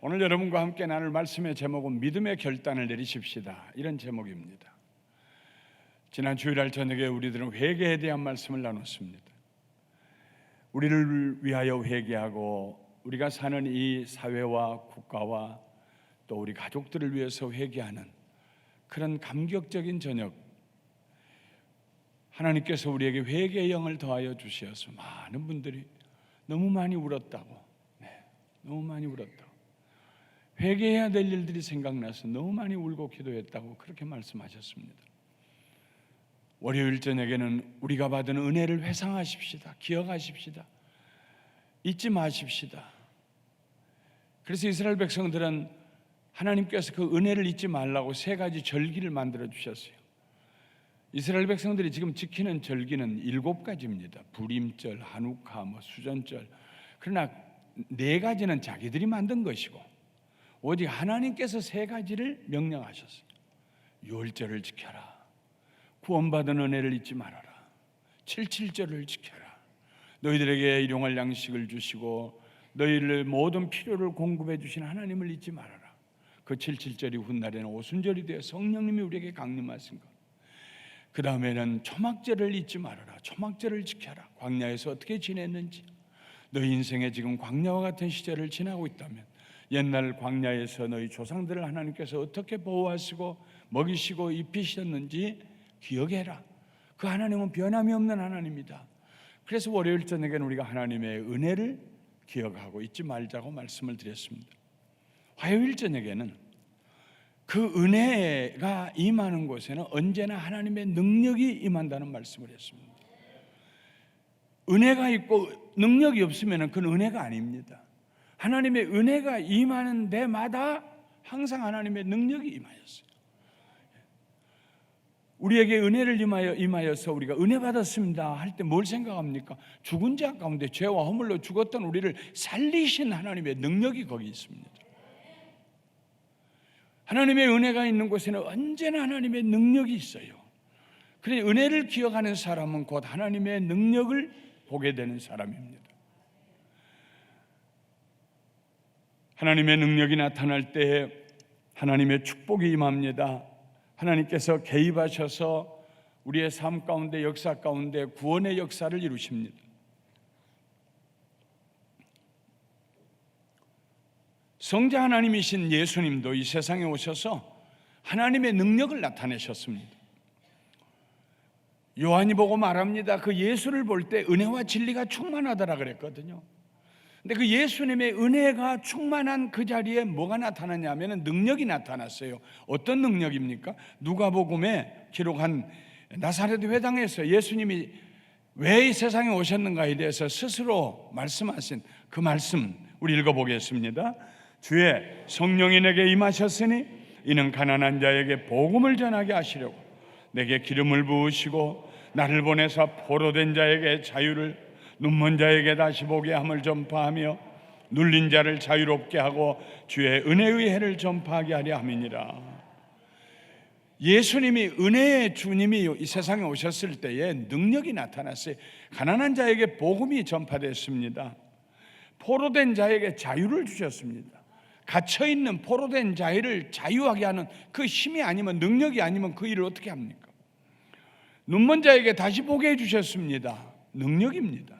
오늘 여러분과 함께 나눌 말씀의 제목은 믿음의 결단을 내리십시다, 이런 제목입니다. 지난 주일날 저녁에 우리들은 회개에 대한 말씀을 나눴습니다. 우리를 위하여 회개하고 우리가 사는 이 사회와 국가와 또 우리 가족들을 위해서 회개하는 그런 감격적인 저녁, 하나님께서 우리에게 회개의 영을 더하여 주셔서 많은 분들이 너무 많이 울었다고, 너무 많이 울었다고, 회개해야 될 일들이 생각나서 너무 많이 울고 기도했다고 그렇게 말씀하셨습니다. 월요일 저녁에는 우리가 받은 은혜를 회상하십시다, 기억하십시다, 잊지 마십시다. 그래서 이스라엘 백성들은 하나님께서 그 은혜를 잊지 말라고 3가지 절기를 만들어 주셨어요. 이스라엘 백성들이 지금 지키는 절기는 7가지입니다. 부림절, 하누카, 수전절. 그러나 4가지는 자기들이 만든 것이고 오직 하나님께서 3가지를 명령하셨어요. 유월절을 지켜라, 구원받은 은혜를 잊지 말아라, 77절을 지켜라, 너희들에게 일용할 양식을 주시고 너희를 모든 필요를 공급해 주신 하나님을 잊지 말아라. 그 77절이 훗날에는 오순절이 되어 성령님이 우리에게 강림하신 것. 그 다음에는 초막절을 잊지 말아라, 초막절을 지켜라. 광야에서 어떻게 지냈는지, 너희 인생에 지금 광야와 같은 시절을 지나고 있다면 옛날 광야에서 너희 조상들을 하나님께서 어떻게 보호하시고 먹이시고 입히셨는지 기억해라. 그 하나님은 변함이 없는 하나님이다. 그래서 월요일 저녁에는 우리가 하나님의 은혜를 기억하고 잊지 말자고 말씀을 드렸습니다. 화요일 저녁에는 그 은혜가 임하는 곳에는 언제나 하나님의 능력이 임한다는 말씀을 했습니다. 은혜가 있고 능력이 없으면 그건 은혜가 아닙니다. 하나님의 은혜가 임하는 데마다 항상 하나님의 능력이 임하였어요. 우리에게 은혜를 임하여서 우리가 은혜 받았습니다 할 때 뭘 생각합니까? 죽은 자 가운데 죄와 허물로 죽었던 우리를 살리신 하나님의 능력이 거기 있습니다. 하나님의 은혜가 있는 곳에는 언제나 하나님의 능력이 있어요. 그러니 은혜를 기억하는 사람은 곧 하나님의 능력을 보게 되는 사람입니다. 하나님의 능력이 나타날 때 하나님의 축복이 임합니다. 하나님께서 개입하셔서 우리의 삶 가운데, 역사 가운데 구원의 역사를 이루십니다. 성자 하나님이신 예수님도 이 세상에 오셔서 하나님의 능력을 나타내셨습니다. 요한이 보고 말합니다. 그 예수를 볼 때 은혜와 진리가 충만하더라 그랬거든요. 근데 그 예수님의 은혜가 충만한 그 자리에 뭐가 나타났냐면 능력이 나타났어요. 어떤 능력입니까? 누가복음에 기록한 나사렛 회당에서 예수님이 왜 이 세상에 오셨는가에 대해서 스스로 말씀하신 그 말씀 우리 읽어보겠습니다. 주의 성령이 내게 임하셨으니 이는 가난한 자에게 복음을 전하게 하시려고 내게 기름을 부으시고 나를 보내사 포로된 자에게 자유를, 눈먼 자에게 다시 보게 함을 전파하며 눌린 자를 자유롭게 하고 주의 은혜의 해를 전파하게 하려 함이니라. 예수님이, 은혜의 주님이 이 세상에 오셨을 때에 능력이 나타났어요. 가난한 자에게 복음이 전파됐습니다. 포로된 자에게 자유를 주셨습니다. 갇혀있는 포로된 자를 자유하게 하는 그 힘이 아니면, 능력이 아니면 그 일을 어떻게 합니까? 눈먼 자에게 다시 보게 해주셨습니다. 능력입니다.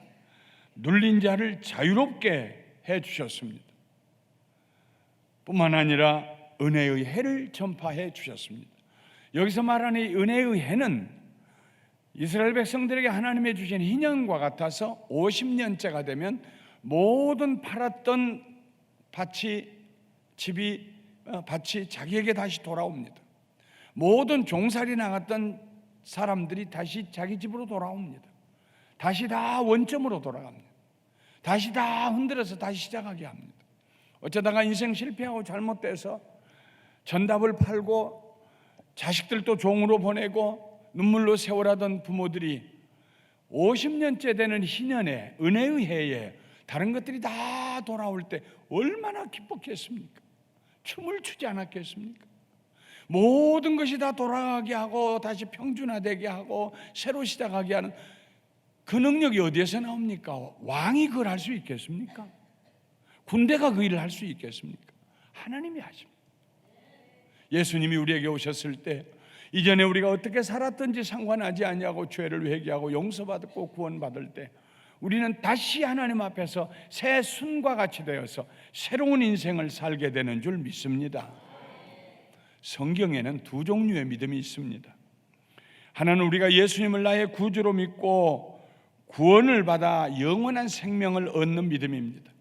눌린 자를 자유롭게 해주셨습니다. 뿐만 아니라 은혜의 해를 전파해 주셨습니다. 여기서 말하는 이 은혜의 해는 이스라엘 백성들에게 하나님이 주신 희년과 같아서 50년째가 되면 모든 팔았던 밭이 자기에게 다시 돌아옵니다. 모든 종살이 나갔던 사람들이 다시 자기 집으로 돌아옵니다. 다시 다 원점으로 돌아갑니다. 다시 다 흔들어서 다시 시작하게 합니다. 어쩌다가 인생 실패하고 잘못돼서 전답을 팔고 자식들도 종으로 보내고 눈물로 세월하던 부모들이 50년째 되는 희년에, 은혜의 해에 다른 것들이 다 돌아올 때 얼마나 기뻤겠습니까? 춤을 추지 않았겠습니까? 모든 것이 다 돌아가게 하고 다시 평준화되게 하고 새로 시작하게 하는 그 능력이 어디에서 나옵니까? 왕이 그걸 할 수 있겠습니까? 군대가 그 일을 할 수 있겠습니까? 하나님이 하십니다. 예수님이 우리에게 오셨을 때 이전에 우리가 어떻게 살았든지 상관하지 아니하고 죄를 회개하고 용서받고 구원받을 때 우리는 다시 하나님 앞에서 새 순과 같이 되어서 새로운 인생을 살게 되는 줄 믿습니다. 성경에는 두 종류의 믿음이 있습니다. 하나는 우리가 예수님을 나의 구주로 믿고 구원을 받아 영원한 생명을 얻는 믿음입니다.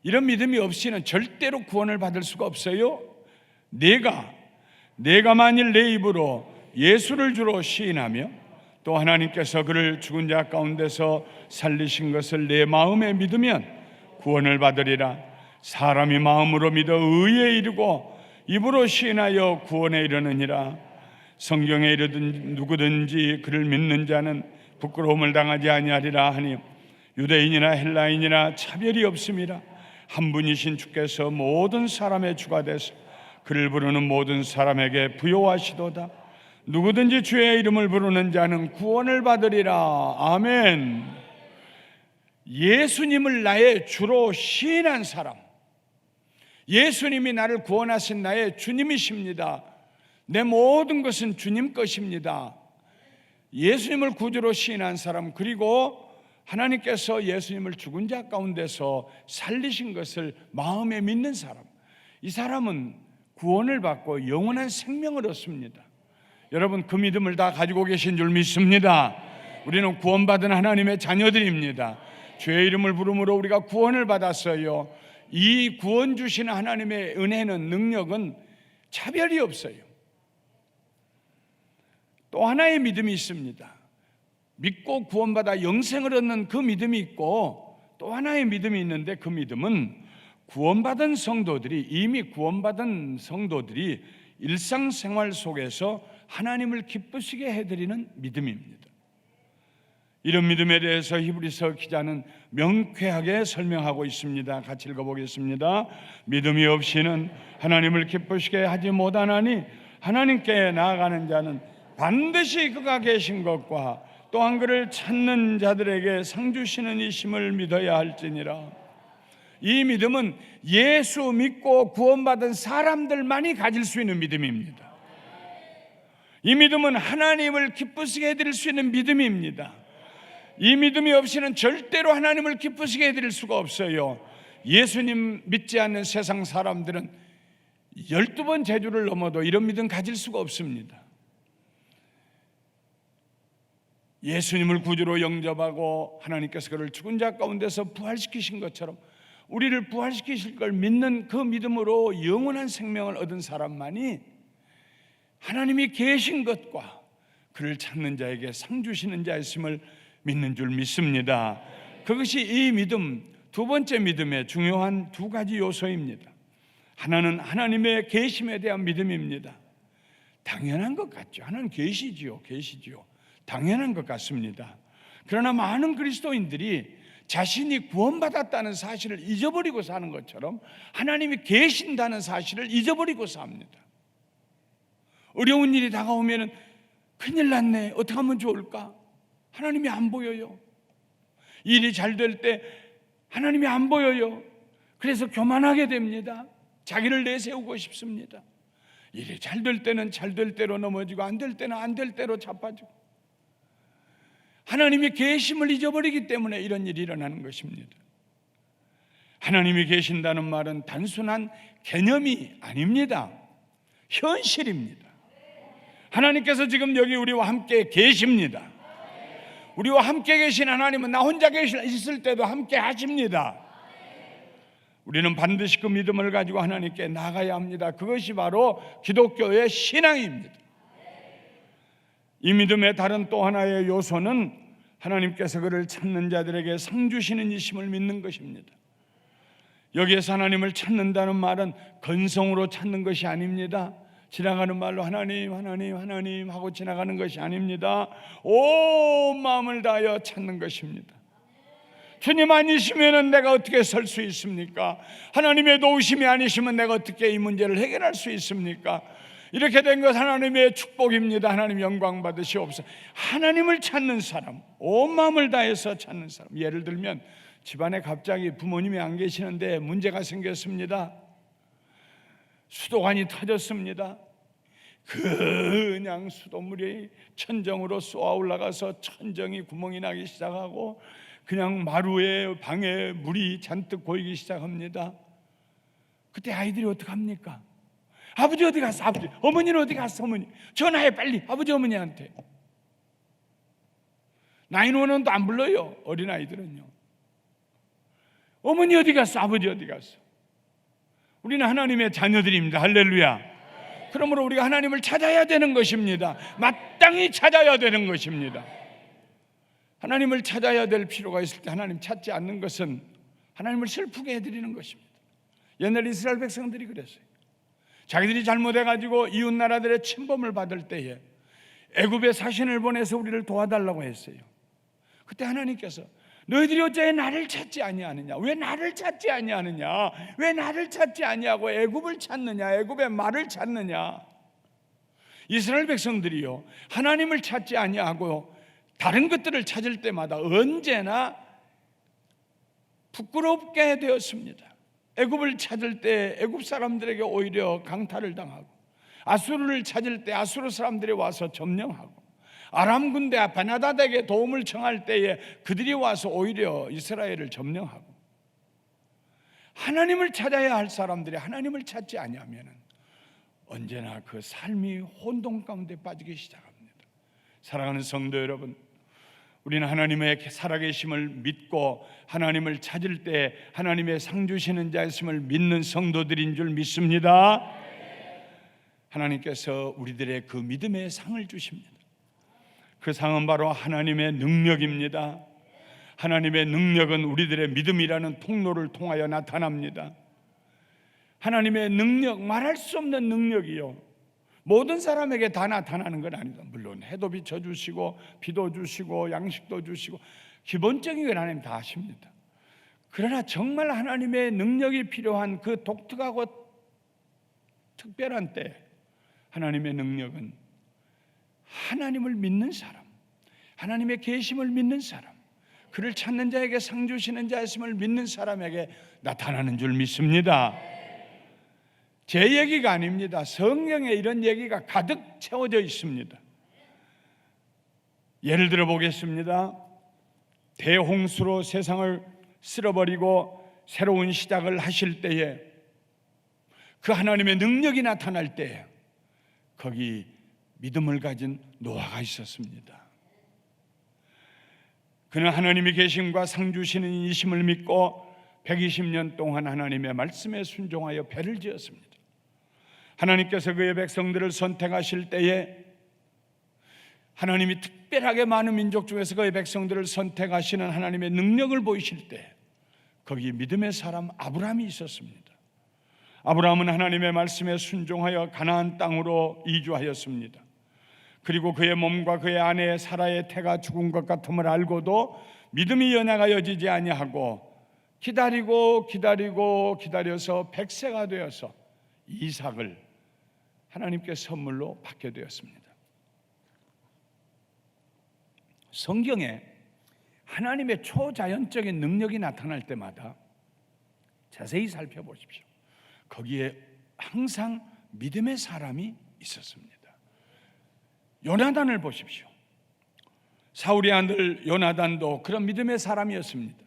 이런 믿음이 없이는 절대로 구원을 받을 수가 없어요. 내가 만일 내 입으로 예수를 주로 시인하며 또 하나님께서 그를 죽은 자 가운데서 살리신 것을 내 마음에 믿으면 구원을 받으리라. 사람이 마음으로 믿어 의에 이르고 입으로 시인하여 구원에 이르느니라. 성경에 이르든 누구든지 그를 믿는 자는 부끄러움을 당하지 아니하리라 하니 유대인이나 헬라인이나 차별이 없음이라. 한 분이신 주께서 모든 사람의 주가 되서 그를 부르는 모든 사람에게 부요하시도다. 누구든지 주의 이름을 부르는 자는 구원을 받으리라. 아멘. 예수님을 나의 주로 시인한 사람, 예수님이 나를 구원하신 나의 주님이십니다. 내 모든 것은 주님 것입니다. 예수님을 구주로 시인한 사람, 그리고 하나님께서 예수님을 죽은 자 가운데서 살리신 것을 마음에 믿는 사람, 이 사람은 구원을 받고 영원한 생명을 얻습니다. 여러분, 그 믿음을 다 가지고 계신 줄 믿습니다. 우리는 구원받은 하나님의 자녀들입니다. 주의 이름을 부름으로 우리가 구원을 받았어요. 이 구원 주시는 하나님의 은혜는, 능력은 차별이 없어요. 또 하나의 믿음이 있습니다. 믿고 구원받아 영생을 얻는 그 믿음이 있고, 또 하나의 믿음이 있는데 그 믿음은 구원받은 성도들이, 이미 구원받은 성도들이 일상생활 속에서 하나님을 기쁘시게 해드리는 믿음입니다. 이런 믿음에 대해서 히브리서 기자는 명쾌하게 설명하고 있습니다. 같이 읽어보겠습니다. 믿음이 없이는 하나님을 기쁘시게 하지 못하나니 하나님께 나아가는 자는 반드시 그가 계신 것과 또한 그를 찾는 자들에게 상 주시는 이심을 믿어야 할지니라. 이 믿음은 예수 믿고 구원받은 사람들만이 가질 수 있는 믿음입니다. 이 믿음은 하나님을 기쁘시게 해드릴 수 있는 믿음입니다. 이 믿음이 없이는 절대로 하나님을 기쁘시게 해드릴 수가 없어요. 예수님 믿지 않는 세상 사람들은 12번 재주를 넘어도 이런 믿음 가질 수가 없습니다. 예수님을 구주로 영접하고 하나님께서 그를 죽은 자 가운데서 부활시키신 것처럼 우리를 부활시키실 걸 믿는 그 믿음으로 영원한 생명을 얻은 사람만이 하나님이 계신 것과 그를 찾는 자에게 상 주시는 자였음을 믿는 줄 믿습니다. 그것이 이 믿음, 두 번째 믿음의 중요한 두 가지 요소입니다. 하나는 하나님의 계심에 대한 믿음입니다. 당연한 것 같죠. 하나님 계시지요. 당연한 것 같습니다. 그러나 많은 그리스도인들이 자신이 구원받았다는 사실을 잊어버리고 사는 것처럼 하나님이 계신다는 사실을 잊어버리고 삽니다. 어려운 일이 다가오면 큰일 났네, 어떻게 하면 좋을까? 하나님이 안 보여요. 일이 잘 될 때 하나님이 안 보여요. 그래서 교만하게 됩니다. 자기를 내세우고 싶습니다. 일이 잘 될 때는 잘 될 대로 넘어지고 안 될 때는 안 될 대로 자빠지고, 하나님이 계심을 잊어버리기 때문에 이런 일이 일어나는 것입니다. 하나님이 계신다는 말은 단순한 개념이 아닙니다. 현실입니다. 하나님께서 지금 여기 우리와 함께 계십니다. 우리와 함께 계신 하나님은 나 혼자 있을 때도 함께 하십니다. 우리는 반드시 그 믿음을 가지고 하나님께 나가야 합니다. 그것이 바로 기독교의 신앙입니다. 이 믿음의 다른 또 하나의 요소는 하나님께서 그를 찾는 자들에게 상 주시는 이심을 믿는 것입니다. 여기에서 하나님을 찾는다는 말은 건성으로 찾는 것이 아닙니다. 지나가는 말로 하나님 하나님 하나님 하고 지나가는 것이 아닙니다. 온 마음을 다하여 찾는 것입니다. 주님 아니시면 내가 어떻게 설 수 있습니까? 하나님의 도우심이 아니시면 내가 어떻게 이 문제를 해결할 수 있습니까? 이렇게 된 것 하나님의 축복입니다. 하나님 영광 받으시옵소서. 하나님을 찾는 사람, 온 마음을 다해서 찾는 사람. 예를 들면 집안에 갑자기 부모님이 안 계시는데 문제가 생겼습니다. 수도관이 터졌습니다. 그냥 수돗물이 천정으로 쏘아 올라가서 천정이 구멍이 나기 시작하고 그냥 마루에 방에 물이 잔뜩 고이기 시작합니다. 그때 아이들이 어떡합니까? 아버지 어디 갔어? 아버지. 어머니는 어디 갔어? 어머니. 전화해 빨리 아버지 어머니한테. 911도 안 불러요. 어린아이들은요. 어머니 어디 갔어? 아버지 어디 갔어? 우리는 하나님의 자녀들입니다. 할렐루야. 그러므로 우리가 하나님을 찾아야 되는 것입니다. 마땅히 찾아야 되는 것입니다. 하나님을 찾아야 될 필요가 있을 때 하나님 찾지 않는 것은 하나님을 슬프게 해드리는 것입니다. 옛날 이스라엘 백성들이 그랬어요. 자기들이 잘못해가지고 이웃 나라들의 침범을 받을 때에 애굽에 사신을 보내서 우리를 도와달라고 했어요. 그때 하나님께서 너희들이 어째 나를 찾지 아니하느냐? 왜 나를 찾지 아니하느냐? 왜 나를 찾지 아니하고 애굽을 찾느냐? 애굽의 말을 찾느냐? 이스라엘 백성들이요 하나님을 찾지 아니하고 다른 것들을 찾을 때마다 언제나 부끄럽게 되었습니다. 애굽을 찾을 때 애굽 사람들에게 오히려 강탈을 당하고, 아수르를 찾을 때 아수르 사람들이 와서 점령하고, 아람 군대 베나다드에게 도움을 청할 때에 그들이 와서 오히려 이스라엘을 점령하고, 하나님을 찾아야 할 사람들이 하나님을 찾지 아니하면 언제나 그 삶이 혼돈 가운데 빠지기 시작합니다. 사랑하는 성도 여러분, 우리는 하나님의 살아계심을 믿고 하나님을 찾을 때 하나님의 상 주시는 자였음을 믿는 성도들인 줄 믿습니다. 하나님께서 우리들의 그 믿음의 상을 주십니다. 그 상은 바로 하나님의 능력입니다. 하나님의 능력은 우리들의 믿음이라는 통로를 통하여 나타납니다. 하나님의 능력, 말할 수 없는 능력이요 모든 사람에게 다 나타나는 건 아니다. 물론 해도 비춰주시고 비도 주시고 양식도 주시고 기본적인 건 하나님 다 하십니다. 그러나 정말 하나님의 능력이 필요한 그 독특하고 특별한 때 하나님의 능력은 하나님을 믿는 사람, 하나님의 계심을 믿는 사람, 그를 찾는 자에게 상 주시는 자였음을 믿는 사람에게 나타나는 줄 믿습니다. 제 얘기가 아닙니다. 성경에 이런 얘기가 가득 채워져 있습니다. 예를 들어 보겠습니다. 대홍수로 세상을 쓸어버리고 새로운 시작을 하실 때에 그 하나님의 능력이 나타날 때 거기 믿음을 가진 노아가 있었습니다. 그는 하나님의 계심과 상 주시는 이심을 믿고 120년 동안 하나님의 말씀에 순종하여 배를 지었습니다. 하나님께서 그의 백성들을 선택하실 때에 하나님이 특별하게 많은 민족 중에서 그의 백성들을 선택하시는 하나님의 능력을 보이실 때 거기 믿음의 사람 아브라함이 있었습니다. 아브라함은 하나님의 말씀에 순종하여 가나안 땅으로 이주하였습니다. 그리고 그의 몸과 그의 아내 사라의 태가 죽은 것 같음을 알고도 믿음이 연약하 여지지 아니하고 기다려서 100세가 되어서 이삭을 하나님께 선물로 받게 되었습니다. 성경에 하나님의 초자연적인 능력이 나타날 때마다 자세히 살펴보십시오. 거기에 항상 믿음의 사람이 있었습니다. 요나단을 보십시오. 사울의 아들 요나단도 그런 믿음의 사람이었습니다.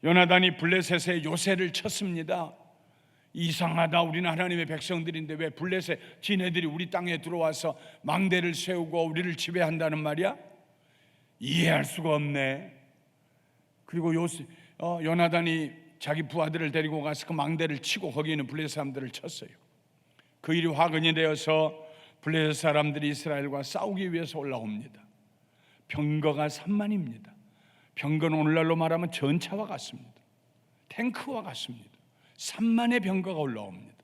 요나단이 블레셋에 요새를 쳤습니다. 이상하다, 우리는 하나님의 백성들인데 왜 블레셋 지네들이 우리 땅에 들어와서 망대를 세우고 우리를 지배한다는 말이야? 이해할 수가 없네. 그리고 요나단이 자기 부하들을 데리고 가서 그 망대를 치고 거기 있는 블레셋 사람들을 쳤어요. 그 일이 화근이 되어서 블레셋 사람들이 이스라엘과 싸우기 위해서 올라옵니다. 병거가 3만입니다. 병거는 오늘날로 말하면 전차와 같습니다. 탱크와 같습니다. 3만의 병거가 올라옵니다.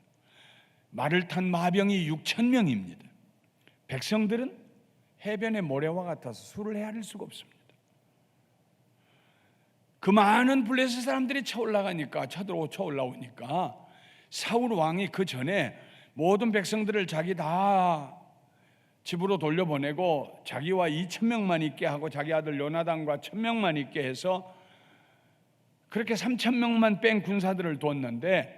말을 탄 마병이 6,000명입니다. 백성들은 해변의 모래와 같아서 술을 헤아릴 수가 없습니다. 그 많은 블레셋 사람들이 쳐 올라오니까 사울 왕이 그 전에 모든 백성들을 자기 다 집으로 돌려보내고 자기와 2,000명만 있게 하고 자기 아들 요나단과 1,000명만 있게 해서 그렇게 3,000명만 뺀 군사들을 뒀는데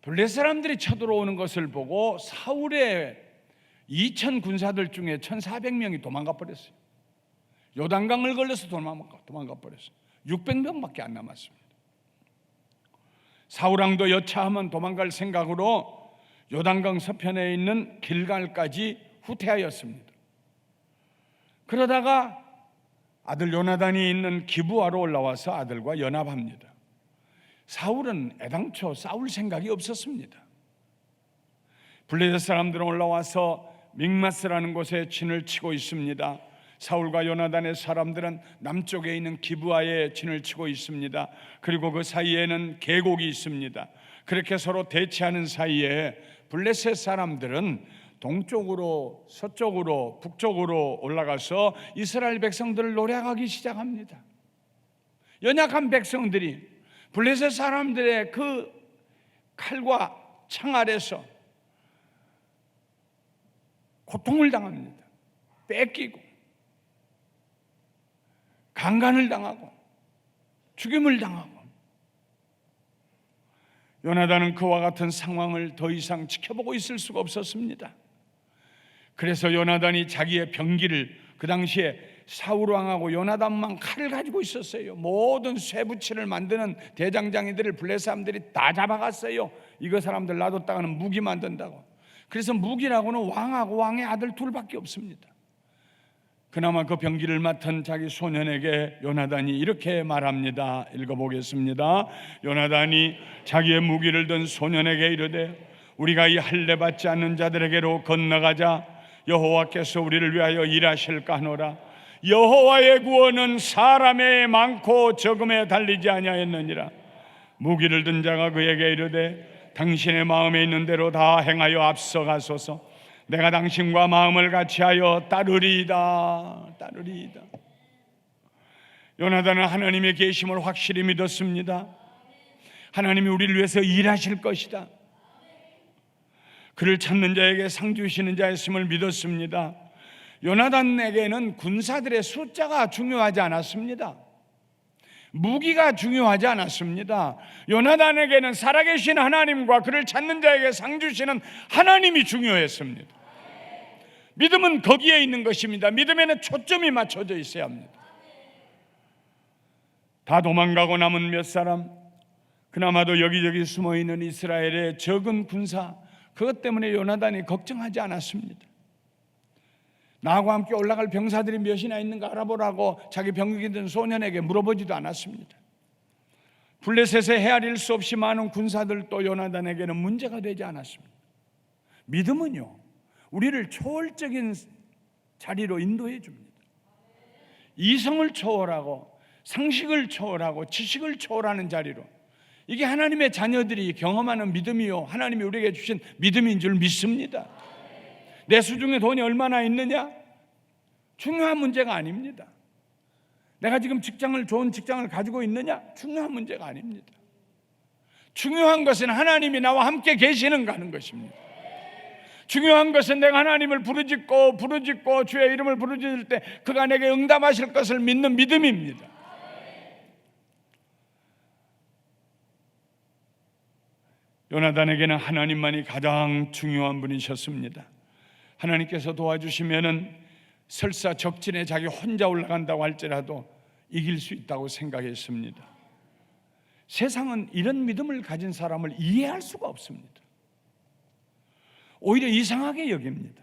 블레셋 사람들이 쳐들어오는 것을 보고 사울의 2,000 군사들 중에 1,400명이 도망가 버렸어요. 요단강을 걸려서 도망가 버렸어요. 600명밖에 안 남았습니다. 사울왕도 여차하면 도망갈 생각으로 요단강 서편에 있는 길갈까지 후퇴하였습니다. 그러다가 아들 요나단이 있는 기브아로 올라와서 아들과 연합합니다. 사울은 애당초 싸울 생각이 없었습니다. 블레셋 사람들은 올라와서 믹마스라는 곳에 진을 치고 있습니다. 사울과 요나단의 사람들은 남쪽에 있는 기브아에 진을 치고 있습니다. 그리고 그 사이에는 계곡이 있습니다. 그렇게 서로 대치하는 사이에 블레셋 사람들은 동쪽으로, 서쪽으로, 북쪽으로 올라가서 이스라엘 백성들을 노략하기 시작합니다. 연약한 백성들이 블레셋 사람들의 그 칼과 창 아래서 고통을 당합니다. 뺏기고 강간을 당하고 죽임을 당하고, 요나단은 그와 같은 상황을 더 이상 지켜보고 있을 수가 없었습니다. 그래서 요나단이 자기의 병기를, 그 당시에 사울왕하고 요나단만 칼을 가지고 있었어요. 모든 쇠붙이를 만드는 대장장이들을 블레셋 사람들이 다 잡아갔어요. 이거 사람들 놔뒀다가는 무기 만든다고. 그래서 무기라고는 왕하고 왕의 아들 둘밖에 없습니다. 그나마 그 병기를 맡은 자기 소년에게 요나단이 이렇게 말합니다. 읽어보겠습니다. 요나단이 자기의 무기를 든 소년에게 이르되 우리가 이 할례 받지 않는 자들에게로 건너가자. 여호와께서 우리를 위하여 일하실까 하노라. 여호와의 구원은 사람의 많고 적음에 달리지 아니하였느니라. 무기를 든 자가 그에게 이르되 당신의 마음에 있는 대로 다 행하여 앞서가소서. 내가 당신과 마음을 같이하여 따르리이다. 요나단은 하나님의 계심을 확실히 믿었습니다. 하나님이 우리를 위해서 일하실 것이다. 그를 찾는 자에게 상 주시는 자였음을 믿었습니다. 요나단에게는 군사들의 숫자가 중요하지 않았습니다. 무기가 중요하지 않았습니다. 요나단에게는 살아계신 하나님과 그를 찾는 자에게 상 주시는 하나님이 중요했습니다. 믿음은 거기에 있는 것입니다. 믿음에는 초점이 맞춰져 있어야 합니다. 다 도망가고 남은 몇 사람, 그나마도 여기저기 숨어있는 이스라엘의 적은 군사, 그것 때문에 요나단이 걱정하지 않았습니다. 나하고 함께 올라갈 병사들이 몇이나 있는가 알아보라고 자기 병력이 든 소년에게 물어보지도 않았습니다. 블레셋에 헤아릴 수 없이 많은 군사들도 요나단에게는 문제가 되지 않았습니다. 믿음은요, 우리를 초월적인 자리로 인도해 줍니다. 이성을 초월하고 상식을 초월하고 지식을 초월하는 자리로, 이게 하나님의 자녀들이 경험하는 믿음이요, 하나님이 우리에게 주신 믿음인 줄 믿습니다. 내 수중에 돈이 얼마나 있느냐? 중요한 문제가 아닙니다. 내가 지금 좋은 직장을 가지고 있느냐? 중요한 문제가 아닙니다. 중요한 것은 하나님이 나와 함께 계시는가 하는 것입니다. 중요한 것은 내가 하나님을 부르짖고 주의 이름을 부르짖을 때 그가 내게 응답하실 것을 믿는 믿음입니다. 요나단에게는 하나님만이 가장 중요한 분이셨습니다. 하나님께서 도와주시면은 설사 적진에 자기 혼자 올라간다고 할지라도 이길 수 있다고 생각했습니다. 세상은 이런 믿음을 가진 사람을 이해할 수가 없습니다. 오히려 이상하게 여깁니다.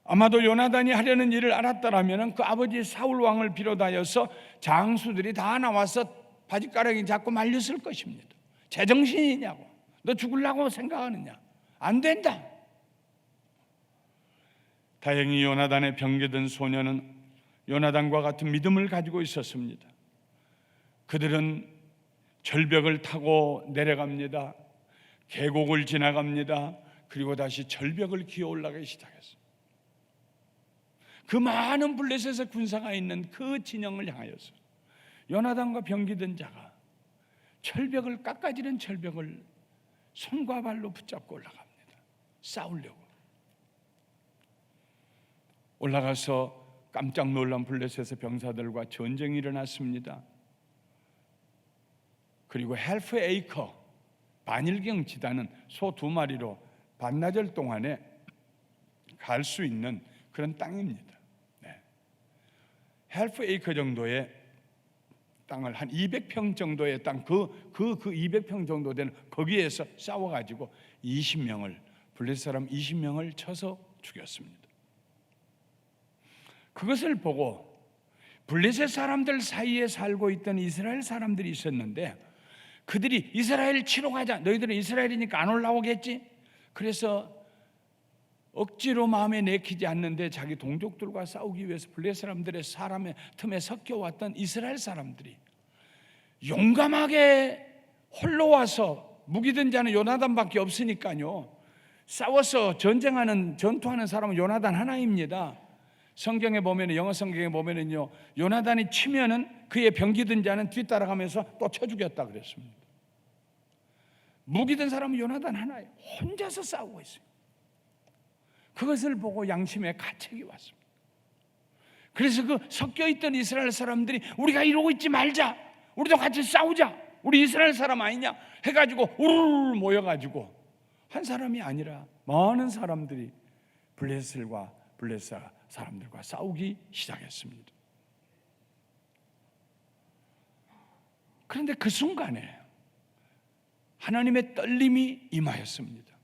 아마도 요나단이 하려는 일을 알았더라면 그 아버지 사울 왕을 비롯하여서 장수들이 다 나와서 바짓가랑이 잡고 말렸을 것입니다. 제정신이냐고, 너 죽으려고 생각하느냐, 안 된다. 다행히 요나단의 병기든 소년은 요나단과 같은 믿음을 가지고 있었습니다. 그들은 절벽을 타고 내려갑니다. 계곡을 지나갑니다. 그리고 다시 절벽을 기어 올라가기 시작했어요. 그 많은 블레셋의 군사가 있는 그 진영을 향하여서 요나단과 병기든 자가 절벽을, 깎아지는 절벽을 손과 발로 붙잡고 올라갑니다. 싸우려고. 올라가서 깜짝 놀란 블레셋의 병사들과 전쟁이 일어났습니다. 그리고 헬프 에이커, 반일경 지다는 소 2마리로 반나절 동안에 갈 수 있는 그런 땅입니다. 헬프 에이커 정도의 땅을 한 200평 정도의 땅, 그 200평 정도 되는 거기에서 싸워가지고 20명을 블레셋 사람 20명을 쳐서 죽였습니다. 그것을 보고 블레셋 사람들 사이에 살고 있던 이스라엘 사람들이 있었는데 그들이 이스라엘 치러 가자. 너희들은 이스라엘이니까 안 올라오겠지? 그래서 억지로 마음에 내키지 않는데 자기 동족들과 싸우기 위해서 블레셋 사람들의 사람의 틈에 섞여왔던 이스라엘 사람들이 용감하게 홀로 와서 무기 든 자는 요나단밖에 없으니까요, 싸워서 전투하는 사람은 요나단 하나입니다. 성경에 보면, 영어 성경에 보면은요, 요나단이 치면은 그의 병기 든 자는 뒤따라가면서 또 쳐 죽였다 그랬습니다. 무기 든 사람은 요나단 하나예요. 혼자서 싸우고 있어요. 그것을 보고 양심의 가책이 왔습니다. 그래서 그 섞여있던 이스라엘 사람들이 우리가 이러고 있지 말자, 우리도 같이 싸우자, 우리 이스라엘 사람 아니냐 해가지고 우르르 모여가지고 한 사람이 아니라 많은 사람들이 블레셋 사람들과 싸우기 시작했습니다. 그런데 그 순간에 하나님의 떨림이 임하였습니다.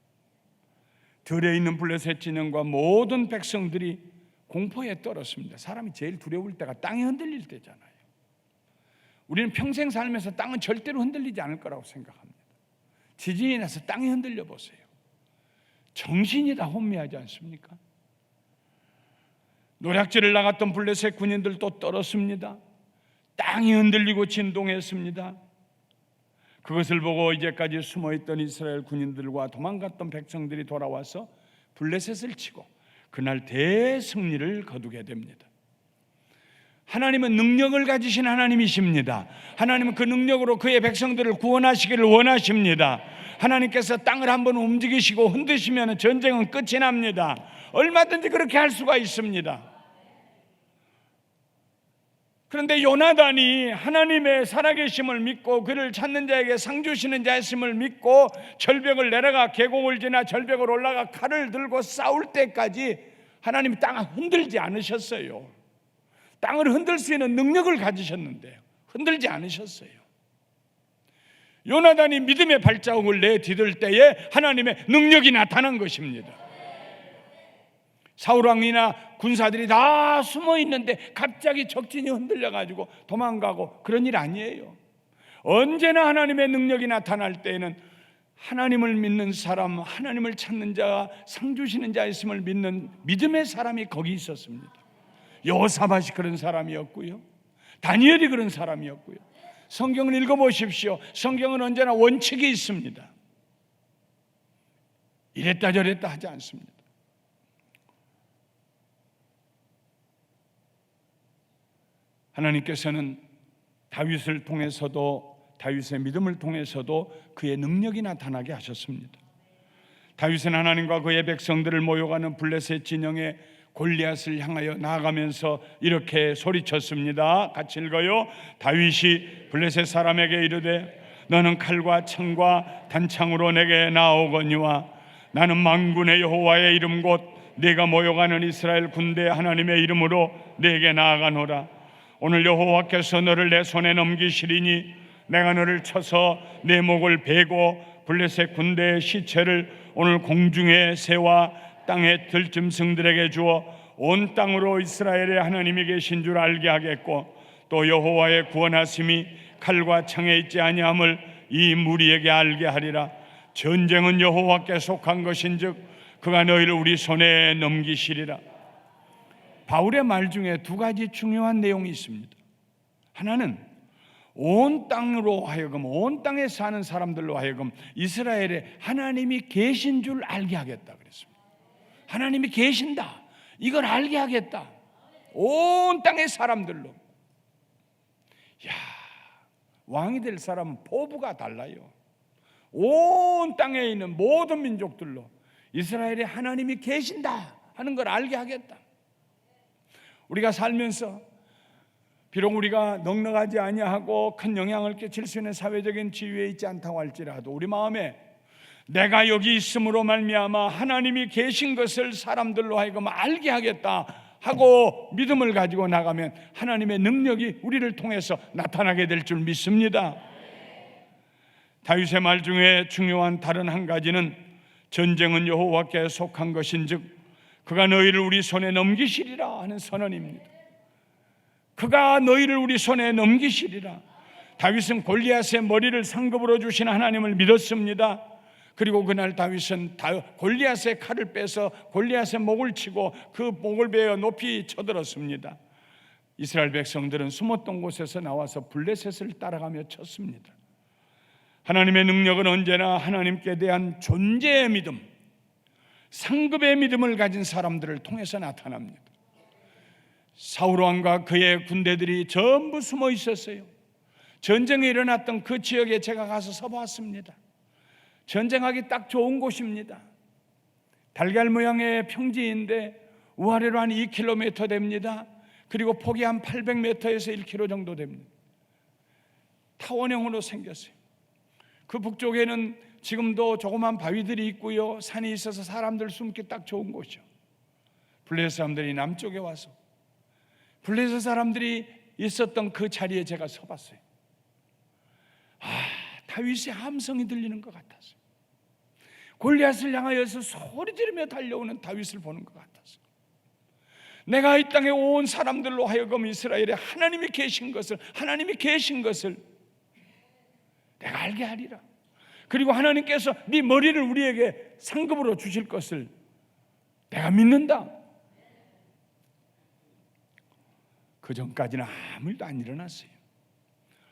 들에 있는 블레셋 진영과 모든 백성들이 공포에 떨었습니다. 사람이 제일 두려울 때가 땅이 흔들릴 때잖아요. 우리는 평생 살면서 땅은 절대로 흔들리지 않을 거라고 생각합니다. 지진이 나서 땅이 흔들려 보세요. 정신이 다 혼미하지 않습니까? 노략질을 나갔던 블레셋 군인들도 떨었습니다. 땅이 흔들리고 진동했습니다. 그것을 보고 이제까지 숨어있던 이스라엘 군인들과 도망갔던 백성들이 돌아와서 블레셋을 치고 그날 대승리를 거두게 됩니다. 하나님은 능력을 가지신 하나님이십니다. 하나님은 그 능력으로 그의 백성들을 구원하시기를 원하십니다. 하나님께서 땅을 한번 움직이시고 흔드시면 전쟁은 끝이 납니다. 얼마든지 그렇게 할 수가 있습니다. 그런데 요나단이 하나님의 살아계심을 믿고 그를 찾는 자에게 상 주시는 자이심을 믿고 절벽을 내려가 계곡을 지나 절벽을 올라가 칼을 들고 싸울 때까지 하나님이 땅을 흔들지 않으셨어요. 땅을 흔들 수 있는 능력을 가지셨는데 흔들지 않으셨어요. 요나단이 믿음의 발자국을 내디딜 때에 하나님의 능력이 나타난 것입니다. 사울왕이나 군사들이 다 숨어 있는데 갑자기 적진이 흔들려가지고 도망가고 그런 일 아니에요. 언제나 하나님의 능력이 나타날 때에는 하나님을 믿는 사람, 하나님을 찾는 자가 상 주시는 자 있음을 믿는 믿음의 사람이 거기 있었습니다. 여호사밧이 그런 사람이었고요, 다니엘이 그런 사람이었고요. 성경을 읽어보십시오. 성경은 언제나 원칙이 있습니다. 이랬다 저랬다 하지 않습니다. 하나님께서는 다윗을 통해서도, 다윗의 믿음을 통해서도 그의 능력이 나타나게 하셨습니다. 다윗은 하나님과 그의 백성들을 모여가는 블레셋 진영에 골리앗을 향하여 나아가면서 이렇게 소리쳤습니다. 같이 읽어요. 다윗이 블레셋 사람에게 이르되 너는 칼과 창과 단창으로 내게 나오거니와 나는 만군의 여호와의 이름 곧 네가 모여가는 이스라엘 군대 하나님의 이름으로 네게 나아가노라. 오늘 여호와께서 너를 내 손에 넘기시리니 내가 너를 쳐서 내 목을 베고 블레셋 군대의 시체를 오늘 공중의 새와 땅의 들짐승들에게 주어 온 땅으로 이스라엘의 하나님이 계신 줄 알게 하겠고 또 여호와의 구원하심이 칼과 창에 있지 아니함을 이 무리에게 알게 하리라. 전쟁은 여호와께 속한 것인즉 그가 너희를 우리 손에 넘기시리라. 바울의 말 중에 두 가지 중요한 내용이 있습니다. 하나는 온 땅으로 하여금, 온 땅에 사는 사람들로 하여금 이스라엘에 하나님이 계신 줄 알게 하겠다 그랬습니다. 하나님이 계신다, 이걸 알게 하겠다. 온 땅의 사람들로. 야, 왕이 될 사람은 포부가 달라요. 온 땅에 있는 모든 민족들로 이스라엘에 하나님이 계신다 하는 걸 알게 하겠다. 우리가 살면서 비록 우리가 넉넉하지 아니하고 큰 영향을 끼칠 수 있는 사회적인 지위에 있지 않다고 할지라도 우리 마음에 내가 여기 있음으로 말미암아 하나님이 계신 것을 사람들로 하여금 알게 하겠다 하고 믿음을 가지고 나가면 하나님의 능력이 우리를 통해서 나타나게 될 줄 믿습니다. 다윗의 말 중에 중요한 다른 한 가지는 전쟁은 여호와께 속한 것인즉 그가 너희를 우리 손에 넘기시리라 하는 선언입니다. 그가 너희를 우리 손에 넘기시리라. 다윗은 골리앗의 머리를 상급으로 주신 하나님을 믿었습니다. 그리고 그날 다윗은 골리앗의 칼을 빼서 골리앗의 목을 치고 그 목을 베어 높이 쳐들었습니다. 이스라엘 백성들은 숨었던 곳에서 나와서 블레셋을 따라가며 쳤습니다. 하나님의 능력은 언제나 하나님께 대한 존재의 믿음, 상급의 믿음을 가진 사람들을 통해서 나타납니다. 사울 왕과 그의 군대들이 전부 숨어 있었어요. 전쟁이 일어났던 그 지역에 제가 가서 서봤습니다. 전쟁하기 딱 좋은 곳입니다. 달걀 모양의 평지인데 우아래로 한 2km 됩니다. 그리고 폭이 한 800m에서 1km 정도 됩니다. 타원형으로 생겼어요. 그 북쪽에는 지금도 조그만 바위들이 있고요, 산이 있어서 사람들 숨기 딱 좋은 곳이죠. 블레셋 사람들이 남쪽에 와서 블레셋 사람들이 있었던 그 자리에 제가 서봤어요. 다윗의 함성이 들리는 것 같았어요. 골리앗을 향하여서 소리 지르며 달려오는 다윗을 보는 것 같았어요. 내가 이 땅에 온 사람들로 하여금 이스라엘에 하나님이 계신 것을 내가 알게 하리라. 그리고 하나님께서 네 머리를 우리에게 상급으로 주실 것을 내가 믿는다. 그 전까지는 아무 일도 안 일어났어요.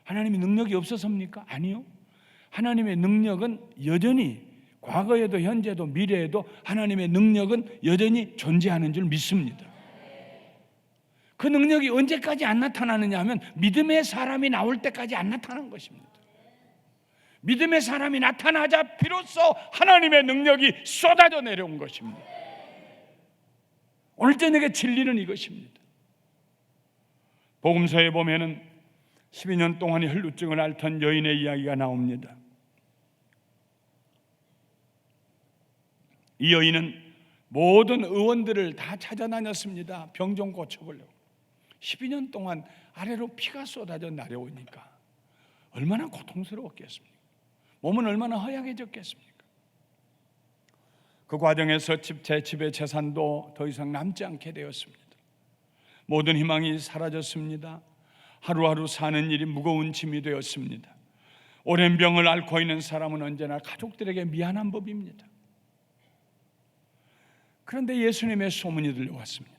하나님의 능력이 없어서입니까? 아니요. 하나님의 능력은 여전히 과거에도 현재도 미래에도 하나님의 능력은 여전히 존재하는 줄 믿습니다. 그 능력이 언제까지 안 나타나느냐 하면 믿음의 사람이 나올 때까지 안 나타난 것입니다. 믿음의 사람이 나타나자 비로소 하나님의 능력이 쏟아져 내려온 것입니다. 오늘 저녁에 진리는 이것입니다. 복음서에 보면은 12년 동안 혈루증을 앓던 여인의 이야기가 나옵니다. 이 여인은 모든 의원들을 다 찾아다녔습니다. 병 좀 고쳐보려고. 12년 동안 아래로 피가 쏟아져 내려오니까 얼마나 고통스러웠겠습니까? 몸은 얼마나 허약해졌겠습니까? 그 과정에서 제 집의 재산도 더 이상 남지 않게 되었습니다. 모든 희망이 사라졌습니다. 하루하루 사는 일이 무거운 짐이 되었습니다. 오랜 병을 앓고 있는 사람은 언제나 가족들에게 미안한 법입니다. 그런데 예수님의 소문이 들려왔습니다.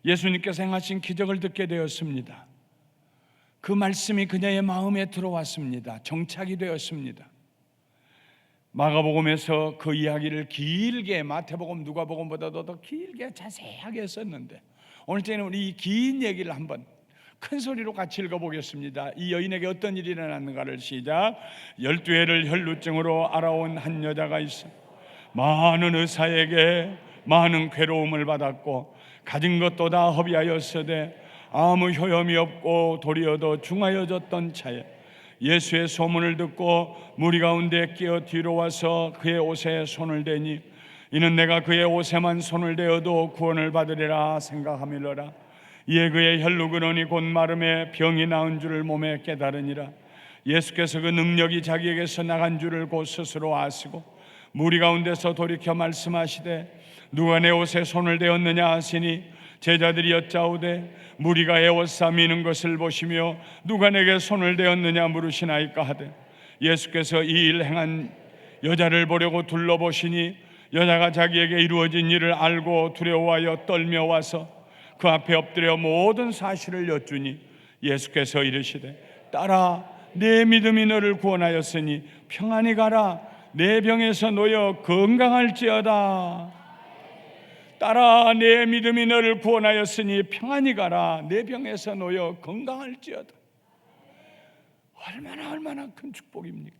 예수님께서 행하신 기적을 듣게 되었습니다. 그 말씀이 그녀의 마음에 들어왔습니다. 정착이 되었습니다. 마가복음에서 그 이야기를 길게, 마태복음, 누가복음보다도 더 길게 자세하게 썼는데 오늘 저는 우리 이 긴 얘기를 한번 큰 소리로 같이 읽어보겠습니다. 이 여인에게 어떤 일이 일어났는가를 시작. 12해를 혈루증으로 알아온 한 여자가 있어 많은 의사에게 많은 괴로움을 받았고 가진 것도 다 허비하였으되 아무 효험이 없고 도리어 더 중하여졌던 차에 예수의 소문을 듣고 무리 가운데 끼어 뒤로 와서 그의 옷에 손을 대니 이는 내가 그의 옷에만 손을 대어도 구원을 받으리라 생각하밀러라. 이에 그의 혈루근원이 곧 마름에 병이 나은 줄을 몸에 깨달으니라. 예수께서 그 능력이 자기에게서 나간 줄을 곧 스스로 아시고 무리 가운데서 돌이켜 말씀하시되 누가 내 옷에 손을 대었느냐 하시니 제자들이 여짜오되 무리가 에워싸 미는 것을 보시며 누가 내게 손을 대었느냐 물으시나이까 하되 예수께서 이 일 행한 여자를 보려고 둘러보시니 여자가 자기에게 이루어진 일을 알고 두려워하여 떨며 와서 그 앞에 엎드려 모든 사실을 여쭈니 예수께서 이르시되 딸아 내 믿음이 너를 구원하였으니 평안히 가라 내 병에서 놓여 건강할지어다. 딸아 내 믿음이 너를 구원하였으니 평안히 가라 내 병에서 놓여 건강할지어다. 얼마나 큰 축복입니까?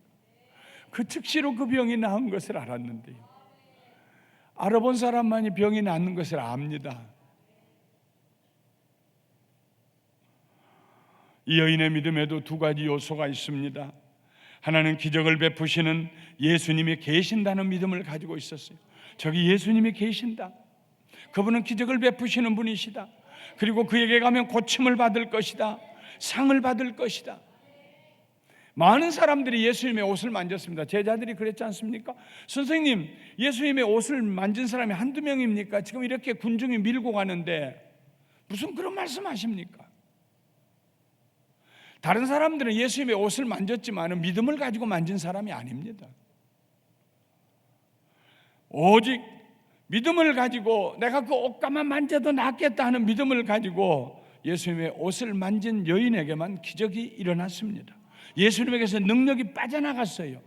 그 즉시로 그 병이 나은 것을 알았는데요, 알아본 사람만이 병이 낫는 것을 압니다. 이 여인의 믿음에도 두 가지 요소가 있습니다. 하나는 기적을 베푸시는 예수님이 계신다는 믿음을 가지고 있었어요. 저기 예수님이 계신다, 그분은 기적을 베푸시는 분이시다, 그리고 그에게 가면 고침을 받을 것이다, 상을 받을 것이다. 많은 사람들이 예수님의 옷을 만졌습니다. 제자들이 그랬지 않습니까? 선생님, 예수님의 옷을 만진 사람이 한두 명입니까? 지금 이렇게 군중이 밀고 가는데 무슨 그런 말씀하십니까? 다른 사람들은 예수님의 옷을 만졌지만 믿음을 가지고 만진 사람이 아닙니다. 오직 믿음을 가지고 내가 그 옷가만 만져도 낫겠다 하는 믿음을 가지고 예수님의 옷을 만진 여인에게만 기적이 일어났습니다. 예수님에게서 능력이 빠져나갔어요.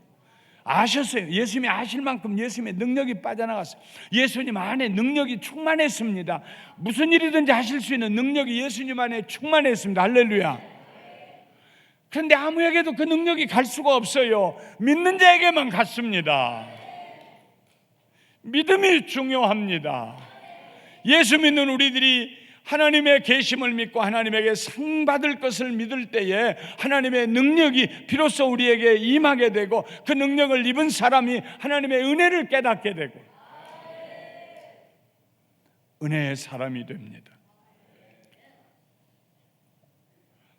아셨어요. 예수님이 아실 만큼 예수님의 능력이 빠져나갔어요. 예수님 안에 능력이 충만했습니다. 무슨 일이든지 하실 수 있는 능력이 예수님 안에 충만했습니다. 할렐루야. 그런데 아무에게도 그 능력이 갈 수가 없어요. 믿는 자에게만 갔습니다. 믿음이 중요합니다. 예수 믿는 우리들이 하나님의 계심을 믿고 하나님에게 상 받을 것을 믿을 때에 하나님의 능력이 비로소 우리에게 임하게 되고, 그 능력을 입은 사람이 하나님의 은혜를 깨닫게 되고 은혜의 사람이 됩니다.